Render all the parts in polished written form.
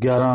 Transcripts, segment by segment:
11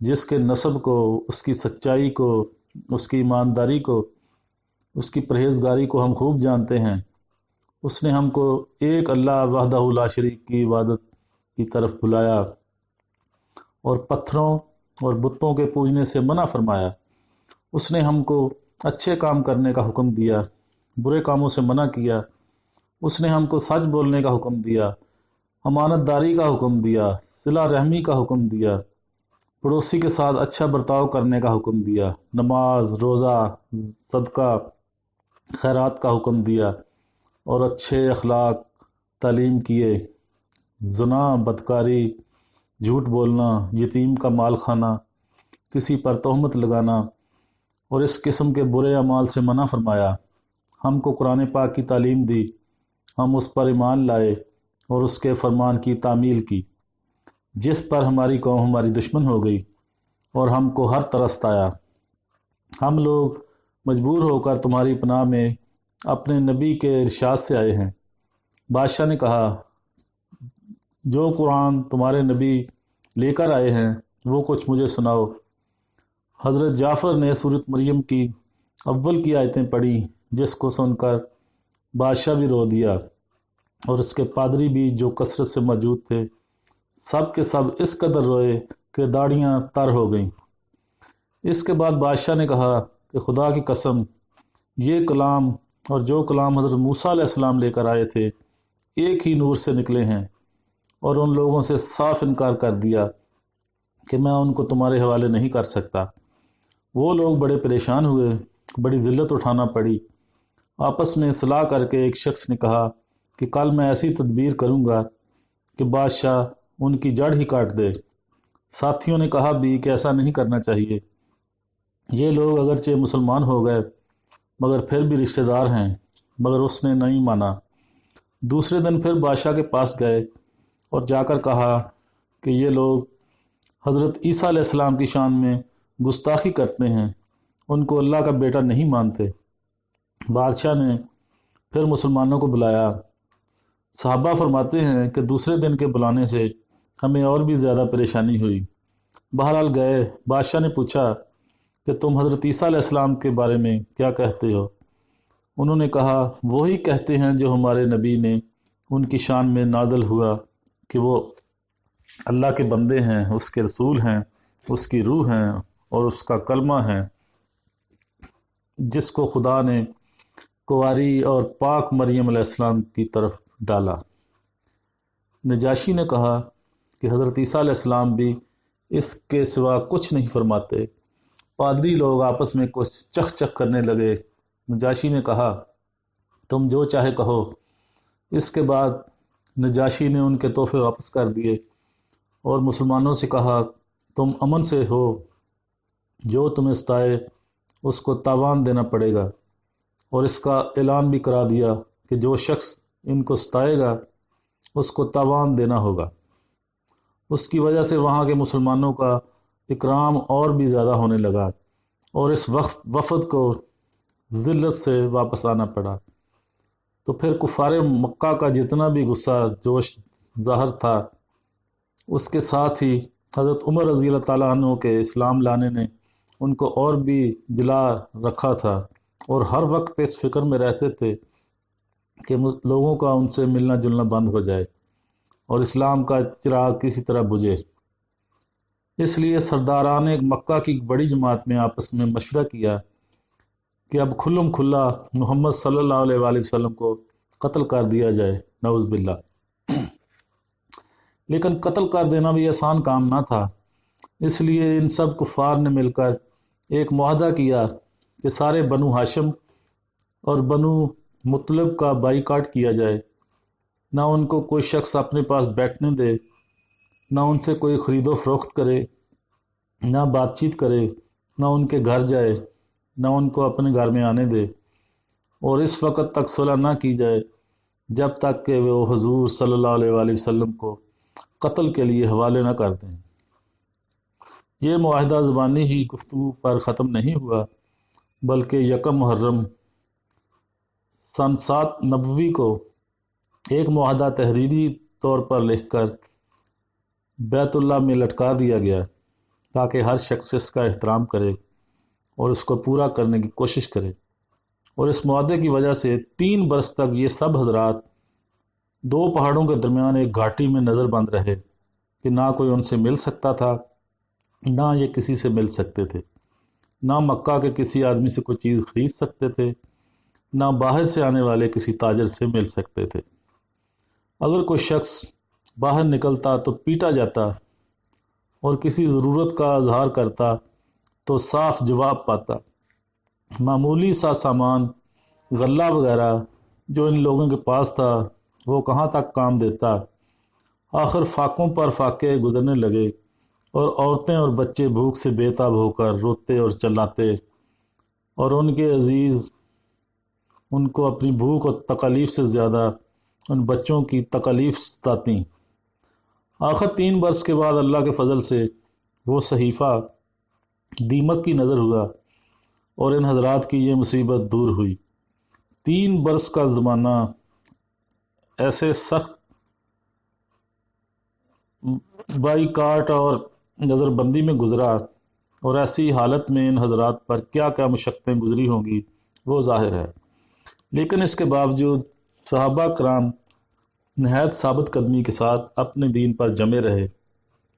جس کے نسب کو، اس کی سچائی کو، اس کی ایمانداری کو، اس کی پرہیزگاری کو ہم خوب جانتے ہیں، اس نے ہم کو ایک اللہ وحدہ لا شریک کی عبادت کی طرف بلایا اور پتھروں اور بتوں کے پوجنے سے منع فرمایا۔ اس نے ہم کو اچھے کام کرنے کا حکم دیا، برے کاموں سے منع کیا۔ اس نے ہم کو سچ بولنے کا حکم دیا، امانت داری کا حکم دیا، صلہ رحمی کا حکم دیا، پڑوسی کے ساتھ اچھا برتاؤ کرنے کا حکم دیا، نماز، روزہ، صدقہ، خیرات کا حکم دیا اور اچھے اخلاق تعلیم کیے۔ زنا، بدکاری، جھوٹ بولنا، یتیم کا مال کھانا، کسی پر تہمت لگانا اور اس قسم کے برے اعمال سے منع فرمایا۔ ہم کو قرآن پاک کی تعلیم دی، ہم اس پر ایمان لائے اور اس کے فرمان کی تعمیل کی، جس پر ہماری قوم ہماری دشمن ہو گئی اور ہم کو ہر طرح ستایا۔ ہم لوگ مجبور ہو کر تمہاری پناہ میں اپنے نبی کے ارشاد سے آئے ہیں۔ بادشاہ نے کہا، جو قرآن تمہارے نبی لے کر آئے ہیں وہ کچھ مجھے سناؤ۔ حضرت جعفر نے سورۃ مریم کی اول کی آیتیں پڑھی، جس کو سن کر بادشاہ بھی رو دیا اور اس کے پادری بھی جو کثرت سے موجود تھے، سب کے سب اس قدر روئے کہ داڑیاں تر ہو گئیں۔ اس کے بعد بادشاہ نے کہا کہ خدا کی قسم، یہ کلام اور جو کلام حضرت موسیٰ علیہ السلام لے کر آئے تھے ایک ہی نور سے نکلے ہیں، اور ان لوگوں سے صاف انکار کر دیا کہ میں ان کو تمہارے حوالے نہیں کر سکتا۔ وہ لوگ بڑے پریشان ہوئے، بڑی ذلت اٹھانا پڑی۔ آپس میں صلاح کر کے ایک شخص نے کہا کہ کل میں ایسی تدبیر کروں گا کہ بادشاہ ان کی جڑ ہی کاٹ دے۔ ساتھیوں نے کہا بھی کہ ایسا نہیں کرنا چاہیے، یہ لوگ اگرچہ مسلمان ہو گئے مگر پھر بھی رشتہ دار ہیں، مگر اس نے نہیں مانا۔ دوسرے دن پھر بادشاہ کے پاس گئے اور جا کر کہا کہ یہ لوگ حضرت عیسیٰ علیہ السلام کی شان میں گستاخی کرتے ہیں، ان کو اللہ کا بیٹا نہیں مانتے۔ بادشاہ نے پھر مسلمانوں کو بلایا۔ صحابہ فرماتے ہیں کہ دوسرے دن کے بلانے سے ہمیں اور بھی زیادہ پریشانی ہوئی۔ بہرحال گئے، بادشاہ نے پوچھا کہ تم حضرت عیسیٰ علیہ السلام کے بارے میں کیا کہتے ہو؟ انہوں نے کہا، وہی کہتے ہیں جو ہمارے نبی نے ان کی شان میں نازل ہوا کہ وہ اللہ کے بندے ہیں، اس کے رسول ہیں، اس کی روح ہیں اور اس کا کلمہ ہے، جس کو خدا نے کنواری اور پاک مریم علیہ السلام کی طرف ڈالا۔ نجاشی نے کہا کہ حضرت عیسیٰ علیہ السلام بھی اس کے سوا کچھ نہیں فرماتے۔ پادری لوگ آپس میں کچھ چخ چخ کرنے لگے۔ نجاشی نے کہا، تم جو چاہے کہو۔ اس کے بعد نجاشی نے ان کے تحفے واپس کر دیے اور مسلمانوں سے کہا، تم امن سے ہو، جو تمہیں ستائے اس کو تاوان دینا پڑے گا، اور اس کا اعلان بھی کرا دیا کہ جو شخص ان کو ستائے گا اس کو تاوان دینا ہوگا۔ اس کی وجہ سے وہاں کے مسلمانوں کا اکرام اور بھی زیادہ ہونے لگا اور اس وفد کو ذلت سے واپس آنا پڑا۔ تو پھر کفار مکہ کا جتنا بھی غصہ جوش ظاہر تھا، اس کے ساتھ ہی حضرت عمر رضی اللہ تعالیٰ عنہ کے اسلام لانے نے ان کو اور بھی جلا رکھا تھا، اور ہر وقت اس فکر میں رہتے تھے کہ لوگوں کا ان سے ملنا جلنا بند ہو جائے اور اسلام کا چراغ کسی طرح بجھے۔ اس لیے سرداران مکہ کی بڑی جماعت میں آپس میں مشورہ کیا کہ اب کھلم کھلا محمد صلی اللہ علیہ وآلہ وسلم کو قتل کر دیا جائے، نعوذ باللہ۔ لیکن قتل کر دینا بھی آسان کام نہ تھا، اس لیے ان سب کفار نے مل کر ایک معاہدہ کیا کہ سارے بنو ہاشم اور بنو مطلب کا بائیکاٹ کیا جائے، نہ ان کو کوئی شخص اپنے پاس بیٹھنے دے، نہ ان سے کوئی خرید و فروخت کرے، نہ بات چیت کرے، نہ ان کے گھر جائے، نہ ان کو اپنے گھر میں آنے دے، اور اس وقت تک صلح نہ کی جائے جب تک کہ وہ حضور صلی اللہ علیہ وآلہ وسلم کو قتل کے لیے حوالے نہ کر دیں۔ یہ معاہدہ زبانی ہی گفتگو پر ختم نہیں ہوا، بلکہ یکم محرم سن 7 نبوی کو ایک معاہدہ تحریری طور پر لکھ کر بیت اللہ میں لٹکا دیا گیا تاکہ ہر شخص اس کا احترام کرے اور اس کو پورا کرنے کی کوشش کرے۔ اور اس معاہدے کی وجہ سے 3 برس تک یہ سب حضرات 2 پہاڑوں کے درمیان ایک گھاٹی میں نظر بند رہے کہ نہ کوئی ان سے مل سکتا تھا، نہ یہ کسی سے مل سکتے تھے، نہ مکہ کے کسی آدمی سے کوئی چیز خرید سکتے تھے، نہ باہر سے آنے والے کسی تاجر سے مل سکتے تھے۔ اگر کوئی شخص باہر نکلتا تو پیٹا جاتا اور کسی ضرورت کا اظہار کرتا تو صاف جواب پاتا۔ معمولی سا سامان، غلہ وغیرہ جو ان لوگوں کے پاس تھا وہ کہاں تک کام دیتا۔ آخر فاقوں پر فاقے گزرنے لگے اور عورتیں اور بچے بھوک سے بے تاب ہو کر روتے اور چلاتے، اور ان کے عزیز ان کو اپنی بھوک اور تکالیف سے زیادہ ان بچوں کی تکالیف ستاتیں۔ آخر 3 برس کے بعد اللہ کے فضل سے وہ صحیفہ دیمک کی نظر ہوا اور ان حضرات کی یہ مصیبت دور ہوئی۔ 3 برس کا زمانہ ایسے سخت بائیکاٹ اور نظر بندی میں گزرا، اور ایسی حالت میں ان حضرات پر کیا کیا مشقتیں گزری ہوں گی وہ ظاہر ہے۔ لیکن اس کے باوجود صحابہ کرام نہایت ثابت قدمی کے ساتھ اپنے دین پر جمے رہے،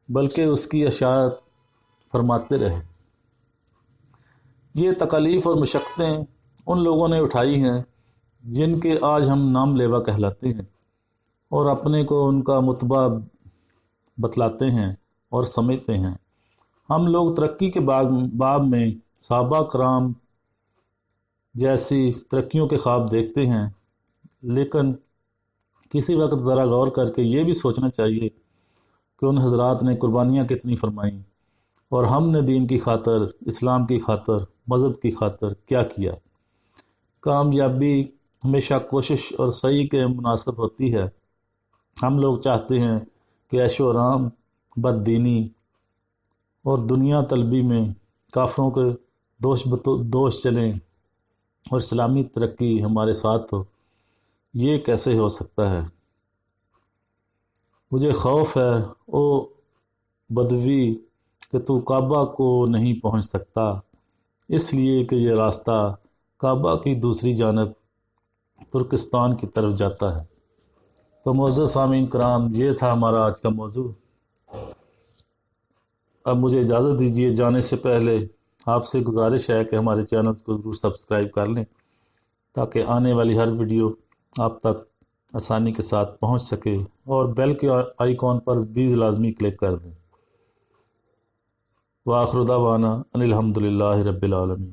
بلکہ اس کی اشاعت فرماتے رہے۔ یہ تکالیف اور مشقتیں ان لوگوں نے اٹھائی ہیں جن کے آج ہم نام لیوا کہلاتے ہیں، اور اپنے کو ان کا متبع بتلاتے ہیں اور سمجھتے ہیں۔ ہم لوگ ترقی کے باب میں صحابہ کرام جیسی ترقیوں کے خواب دیکھتے ہیں، لیکن کسی وقت ذرا غور کر کے یہ بھی سوچنا چاہیے کہ ان حضرات نے قربانیاں کتنی فرمائیں، اور ہم نے دین کی خاطر، اسلام کی خاطر، مذہب کی خاطر کیا کیا۔ کامیابی ہمیشہ کوشش اور سعی کے مناسب ہوتی ہے۔ ہم لوگ چاہتے ہیں کہ عیش و آرام، بد دینی اور دنیا طلبی میں کافروں کے دوش چلیں اور اسلامی ترقی ہمارے ساتھ ہو۔ یہ کیسے ہو سکتا ہے؟ مجھے خوف ہے او بدوی کہ تو کعبہ کو نہیں پہنچ سکتا، اس لیے کہ یہ راستہ کعبہ کی دوسری جانب ترکستان کی طرف جاتا ہے۔ تو معزز سامعین کرام، یہ تھا ہمارا آج کا موضوع۔ اب مجھے اجازت دیجیے، جانے سے پہلے آپ سے گزارش ہے کہ ہمارے چینلز کو ضرور سبسکرائب کر لیں تاکہ آنے والی ہر ویڈیو آپ تک آسانی کے ساتھ پہنچ سکے، اور بیل کے آئیکن پر بھی لازمی کلک کر دیں۔ وآخر دعوانا ان الحمد للہ رب العالمین۔